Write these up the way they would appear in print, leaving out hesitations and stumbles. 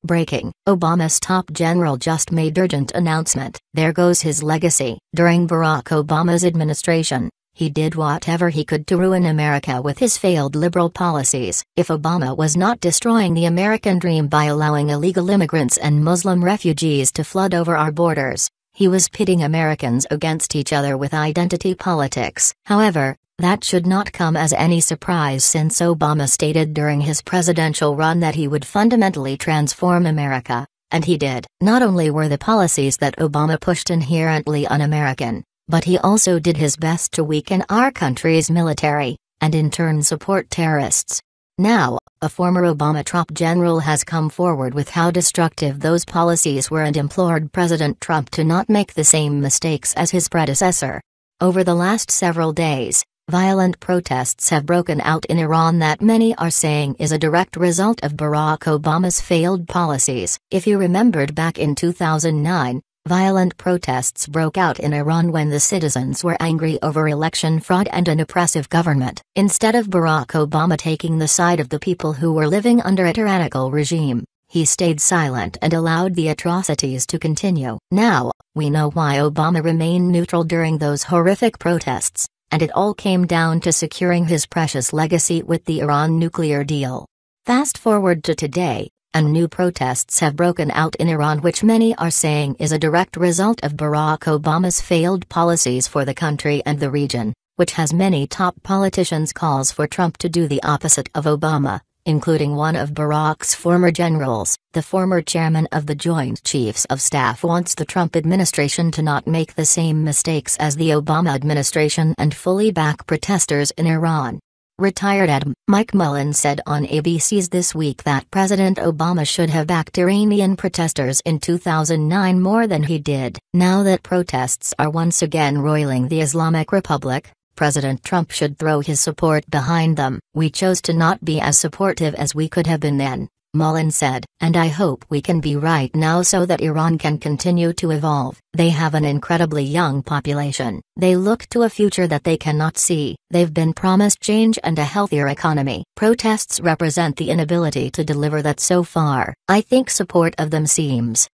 Breaking: Obama's top general just made urgent announcement. There goes his legacy. During Barack Obama's administration, he did whatever he could to ruin America with his failed liberal policies. If Obama was not destroying the American dream by allowing illegal immigrants and Muslim refugees to flood over our borders, he was pitting Americans against each other with identity politics. However, that should not come as any surprise, since Obama stated during his presidential run that he would fundamentally transform America, and he did. Not only were the policies that Obama pushed inherently un-American, but he also did his best to weaken our country's military, and in turn support terrorists. Now, a former Obama top general has come forward with how destructive those policies were and implored President Trump to not make the same mistakes as his predecessor. Over the last several days, violent protests have broken out in Iran that many are saying is a direct result of Barack Obama's failed policies. If you remembered back in 2009, violent protests broke out in Iran when the citizens were angry over election fraud and an oppressive government. Instead of Barack Obama taking the side of the people who were living under a tyrannical regime, he stayed silent and allowed the atrocities to continue. Now, we know why Obama remained neutral during those horrific protests, and it all came down to securing his precious legacy with the Iran nuclear deal. Fast forward to today, and new protests have broken out in Iran, which many are saying is a direct result of Barack Obama's failed policies for the country and the region, which has many top politicians' calls for Trump to do the opposite of Obama, including one of Barack's former generals. The former chairman of the Joint Chiefs of Staff wants the Trump administration to not make the same mistakes as the Obama administration and fully back protesters in Iran. Retired Adm. Mike Mullen said on ABC's This Week that President Obama should have backed Iranian protesters in 2009 more than he did. Now that protests are once again roiling the Islamic Republic, President Trump should throw his support behind them. We chose to not be as supportive as we could have been then, Mullen said, and I hope we can be right now so that Iran can continue to evolve. They have an incredibly young population. They look to a future that they cannot see. They've been promised change and a healthier economy. Protests represent the inability to deliver that so far. I think support of them seems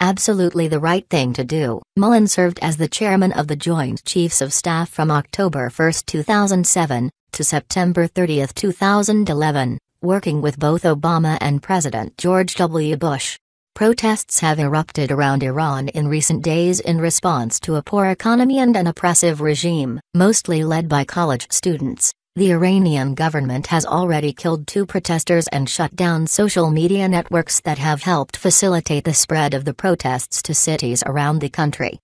absolutely the right thing to do. Mullen served as the chairman of the Joint Chiefs of Staff from October 1, 2007, to September 30, 2011, working with both Obama and President George W. Bush. Protests have erupted around Iran in recent days in response to a poor economy and an oppressive regime. Mostly led by college students, the Iranian government has already killed 2 protesters and shut down social media networks that have helped facilitate the spread of the protests to cities around the country.